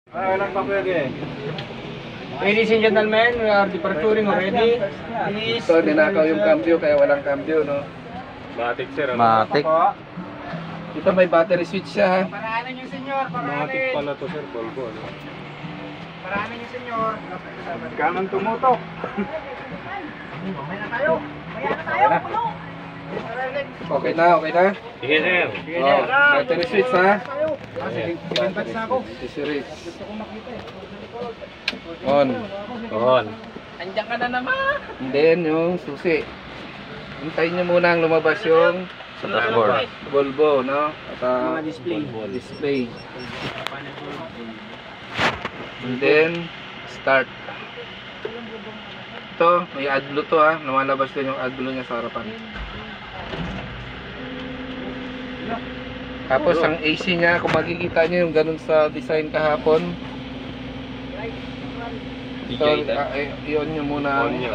Walang pa pwede. Ladies and gentlemen, we are departuring already. Please. So, ninakaw yung cambio kaya walang cambio, no? Matik sir, ano? Matik. Ito may battery switch siya, ha? Paraanin yung senyor, Matik paraanin. pala to sir, Volvo. Ano? Paraanin yung senyor. Kanang tumutok. May na tayo. Maya na tayo. Puno. Okay na, okay na? Sige sir. Oh, battery switch, ha? Sige, na ako. Accessories. On. On. Andiyan ka na naman. And then, yung susi. Hintayin nyo muna ang lumabas yung Sa dashboard. Volvo, no? At Mga display. And then, start. Ito, may AdBlue to, ha? Lumalabas din yung AdBlue niya sa harapan. Tapos ang AC niya, kung makikita niyo yung ganun sa design kahapon. Ito, i-on nyo muna On ang niya.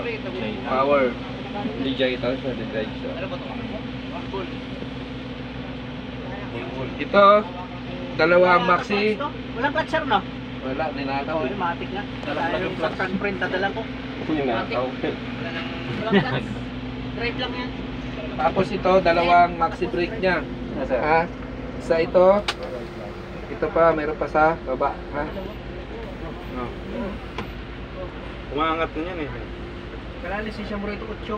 power. DJ ito siya, DJ siya. Ito, dalawa maxi. Walang clutch sir, no? Wala, ninakaw. Oh, matik na. Yung isang print dadala ko. Yung nakaw. Walang clutch. Drive lang yan. Tapos ito, dalawang maxi brake niya. Ha? Isa ito. Ito pa, mayroon pa sa baba. Ha? No. Umaangat na yan eh. Kalalis siya mo rito kutsyo.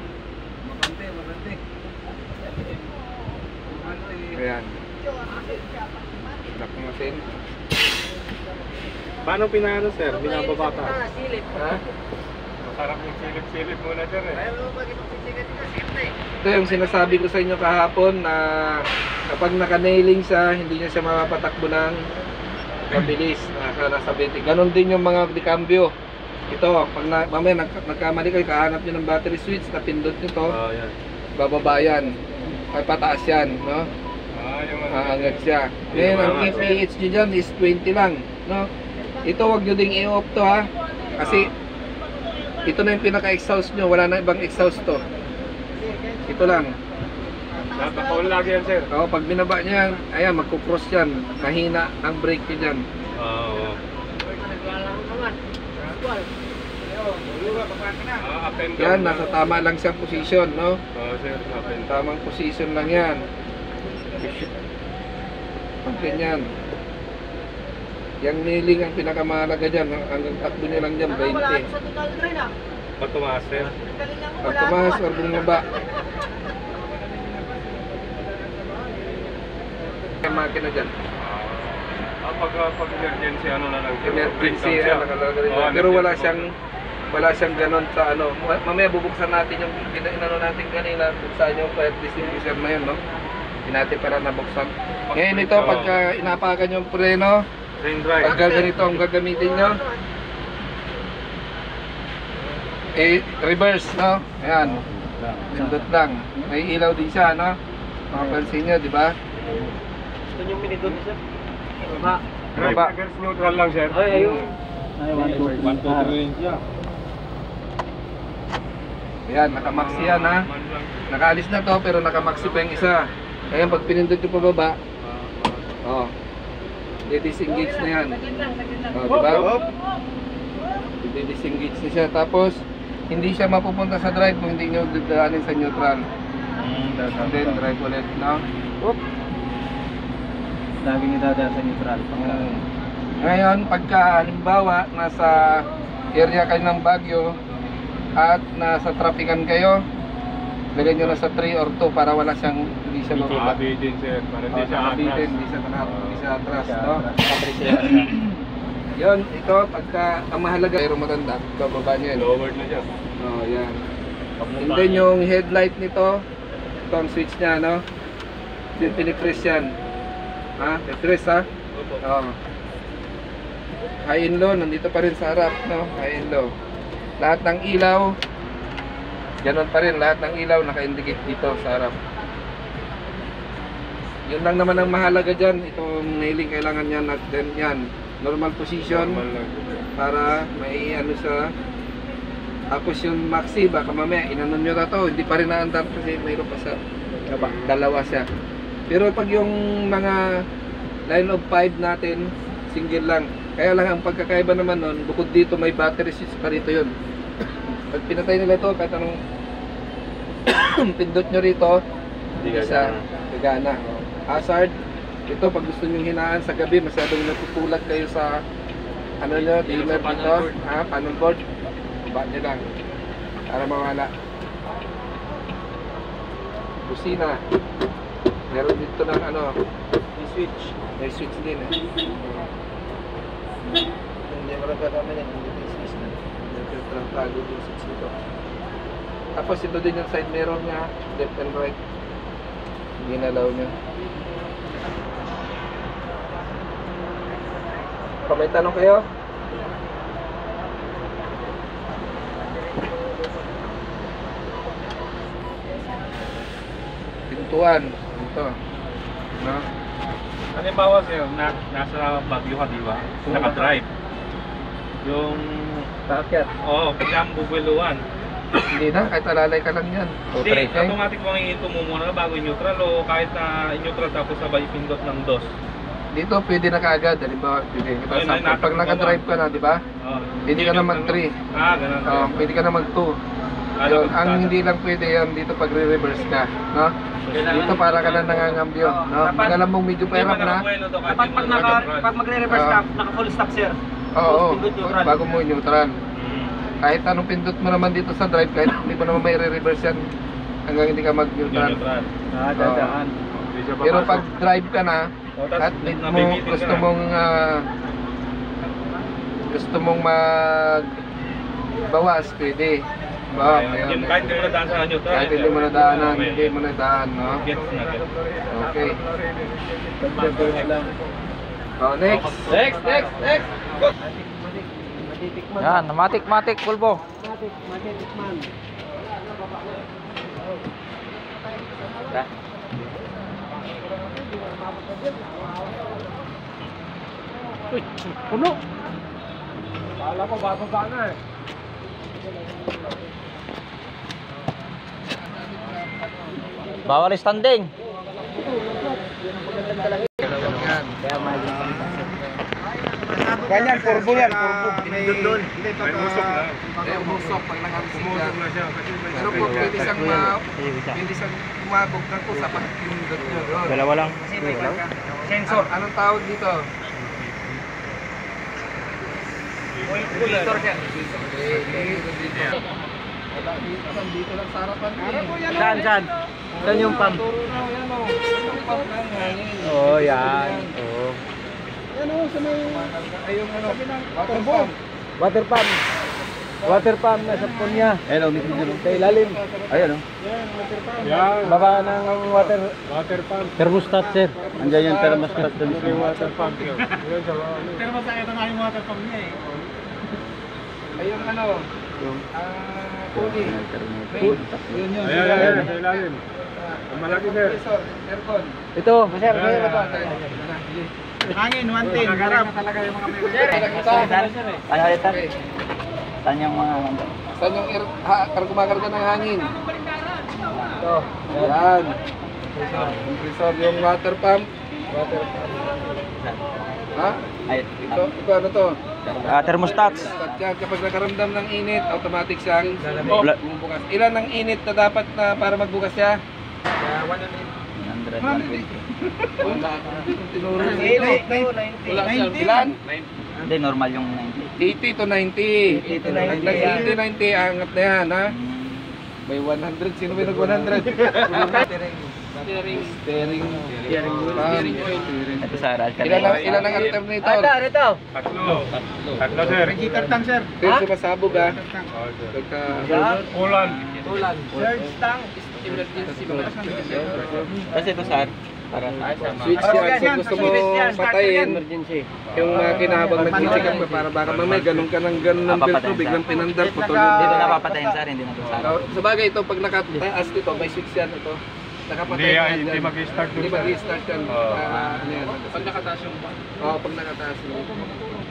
Ayan. Lock machine. Paano pinano sir? Binababa ka? Ha? Masarap yung silip-silip muna sir eh. Ito yung sinasabi ko sa inyo kahapon na kapag naka-nailing siya, hindi niya siya mapapatakbo ng mabilis. Nasa 20. Ganon din yung mga decambio. Ito, pag mamaya nagkamali kayo, kahanap nyo ng battery switch, napindot nyo to, Yan. bababa yan. Ay pataas yan, no? Yung Aangat siya. Ngayon, ang KPH nyo dyan is 20 lang, no? Ito, wag nyo ding i-off to, ha? Kasi, ito na yung pinaka-exhaust nyo, wala na ibang exhaust to. Ito lang. Nakakawal lagi yan sir. O, pag binaba nyo yan, ayan, magkukross yan. Mahina ang brake nyo dyan. Oo. Up and down. Yan, nasa tama lang siyang position, no? Oo sir, up and down. Tamang position lang yan. Pag ganyan. Yung nailing ang pinakamahalaga dyan. Ang takbo nyo lang dyan, 20. sa total drain ah. Pag tumaas sir. Pag tumakas or bumaba. Yung makina dyan. Pag emergency ano na lang sir. Emergency, Breakdown siya. nakalagay dyan. Oo, Pero emergency. wala siyang ganon sa ano. Mamaya bubuksan natin yung inano natin kanina. Buksan yung fire distribution na yun, no? Pinati para nabuksan. Ngayon ito, pagka inapakan yung preno, Rain dry. pag ganito ang gagamitin nyo, reverse, no? Ayan. Pindot lang. May ilaw din siya, no? Makapansin nyo, di ba? Ito yung pinidot sir. Baba. Drive Baba. reverse neutral lang sir. Ay, ayun. 1, 2, 3 siya. Ayan, nakamaxi yan, ha? Nakaalis na to, pero nakamaxi pa yung isa. Ayan, pag pinindot yung pababa, oh, disengage na yan. Oh, di ba? Disengage na siya. Tapos, hindi siya mapupunta sa drive kung hindi nyo dadaanin sa neutral. And then, drive ulit, no? Oop. Lagi niyo dadaan sa neutral. Ngayon, pagka halimbawa nasa area kayo ng Baguio at nasa traffican kayo, lagay nyo na sa 3 or 2 para wala siyang, hindi siya mababa. Makabitin sir. Para hindi siya atras. Hindi siya atras, no? Yun, ito, pagka ang mahalaga, pero maganda, bababa nyo yan. Lowered na siya. Oh, yan. And then yung headlight nito, ito ang switch niya, no? Pinipress yan. Ha? Pinipress, ha? Oh. High and low, nandito pa rin sa harap, no? High and low. Lahat ng ilaw, ganun pa rin, lahat ng ilaw naka-indicate dito sa harap. Yun lang naman ang mahalaga dyan, itong nailing kailangan yan at then yan, normal position Normal lang. para may ano sa. Tapos yung maxi, baka mamaya inanon nyo na to, hindi pa rin naandar kasi mayroon pa sa dalawa siya. Pero pag yung mga line of 5 natin, single lang. Kaya lang ang pagkakaiba naman nun, bukod dito may battery switch pa rito yun. Pag pinatay nila ito, kahit anong pindot nyo rito, isa, gagana. Hazard, ito pag gusto nyo hinaan sa gabi, masyadong natutulad kayo sa ano nyo, dimmer dito, panel board, baba nyo lang para mawala. Busina, meron dito ng ano, may switch din eh. Hindi maragad namin yan, hindi may switch na. May tago yung switch dito. Tapos ito din yung side mirror nya, left and right. Ginalaw nyo. Kung may tanong kayo? Pintuan. Ito. No? Halimbawa sir, nasa Baguio ka, di ba? Naka-drive. Yung... Bakit? Oo, pagka bubueluan. Hindi na, kahit alalay ka lang yan. Hindi, automatic mo hihinto mo muna bago neutral o kahit na neutral tapos sabay pindot ng DOS. Dito pwede na kaagad, halimbawa pwede. Ayun, Sample, pag naka-drive ka na, di ba? Oo. Pwede ka na mag-3. Ganun. Pwede ka na mag-2. Yun, ang hindi lang pwede yan dito pag re-reverse ka, no? Dito para ka na nangangambyo, no? Pag alam mong medyo pahirap na, Dapat pag magre-reverse ka, naka-full stop sir. oo, Pindot neutral. bago mo neutral. Kahit anong pindot mo naman dito sa drive, kahit hindi mo naman may re-reverse yan hanggang hindi ka mag-neutral. Dadaan. Pero pag drive ka na, at need mo, gusto mong magbawas, pwede. Ba, Kahit hindi mo nadaan sa neutral. kahit hindi mo nadaanan, hindi mo nadaan, no? Gets na gets. Okay. Oh, next. Next. Yan, matik, pulbo. Puno. Kala ko bababa na eh. Bawal standing. Ganyan, purbo yan, purbo. Pinindot doon. May musok na. Umusok pag nakalisip Pumusok na siya kasi may Pero po, pwede siyang kumabog ng kusa pag pinindot nyo doon. Dalawa lang. Sensor. Anong tawag dito? Monitor ka. Wala dito, nandito lang sa harapan. Saan? Saan yung pump? Yung pump lang hangin. Oh, yan. Oh. Yan o, sa may... Ayun ano, water pump. Water pump na sa punya. Hello, Miss Miss. Sa ilalim. Ayun, oh. Yan. Baba ng Water pump. thermostat, sir. Andiyan yung thermostat dun. Yung water pump yun. Ayun ano, cooling. Yun yun. Ayan, sa ilalim. Ang malaki sir. Compressor, aircon. Ito. Sir, Hangin, 110. Harap. Talaga yung mga may... Ano ulit? Okay. Saan yung mga... Saan yung kumakarga ng hangin? Ito. Yan. Compressor, yung water pump. Ha? Ay, Ito ano to? thermostats. At yan, kapag nakaramdam ng init, automatic siyang Bla- bumubukas. Ilan ang init na dapat na para magbukas siya? 100, 120. Wala. Tinuro dito. Wala siyang ilan? Hindi, normal yung 80 90. to 90. 80 to 90. Nag 80, 90, angat na yan, ha? May 100. Sino may nag 100? Steering wheel. Ito sa Aral. Ilan ang alternator? Ito. Tatlo sir. Pero sumasabog, ha? Pagka... Ulan. Surge tank. Kasi ito sa para Switch yan. Kung gusto mo patayin, yung kinahabang nag-check up ka para baka mamay ganun ka ng ganun ng filtro, biglang pinandar, putol Hindi yun. na napapatayin sa hindi na ito sa Sa bagay ito, pag nakataas dito, may switch yan ito. Nakapatay ka Hindi dyan. mag-start Hindi mag-start yan. Ano yan? Pag nakataas yung pump. Oo, pag nakataas yun.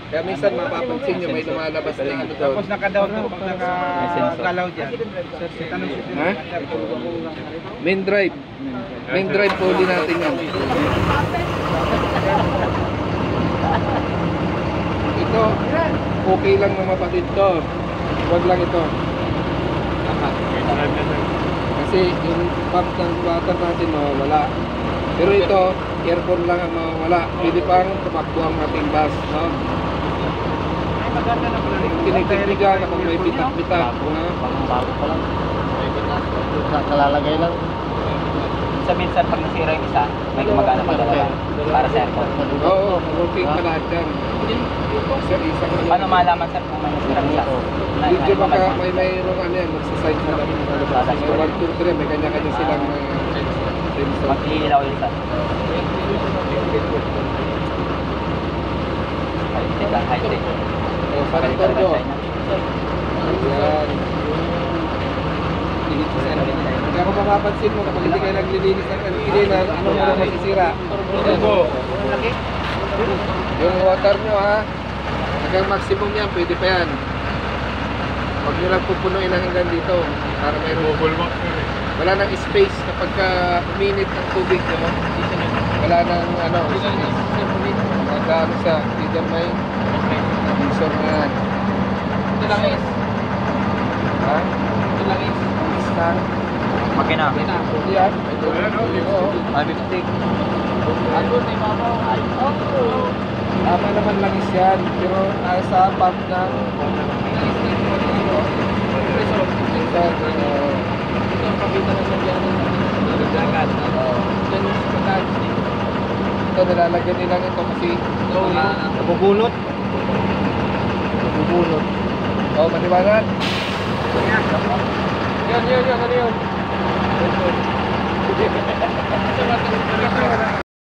Kaya minsan mapapansin nyo, may lumalabas na ano doon. Tapos naka-down to pag naka-galaw dyan. Ha? Main drive. Main drive po din natin yan. ito, okay lang na mapatid to. Huwag lang ito. Kasi yung pump ng water natin mawawala. Pero ito, aircon lang ang mawawala. Pwede pang tumakbo ang ating bus, no? Tinitignigan na kung may bitak-bitak, no? Bago pa lang. Kalalagay lang. Sabihin sir, pag nasira yung isa, may gumagana pa dalawa para sa aircon. Oo, working pa lahat yan. Sir, isang Paano malaman sir kung may nasira isa? Video baka may mayroong ano yan, magsasite na lang. May 1, 2, 3, may kanya-kanya silang sensor. Maglililaw yun sir. High-tech lang, high-tech. O, sa motor nyo. Yan. Kaya kung mapapansin mo kapag hindi kayo naglilinis ng kilinan, ano mo na masisira? Yung water nyo ha, hanggang maximum yan, pwede pa yan. Huwag nyo lang pupunuin hanggang dito para mayroon. Wala nang space kapag uminit ng tubig nyo. Wala nang ano, space. Magkano siya, either may visor na yan. Ito lang is. Ha? Ito lang is. Isang. Makina. Yan. Oo. Lipstick. Ano na ibabaw? Ay, oh. Tama naman langis yan, pero sa pump ng Ito ang pagkita na sa biyanan ng dagat. Yan yung pagkakas. ito nilalagyan nila ito kasi Nabubunot. bubunot. O, maliwanag. Yan, ano yun?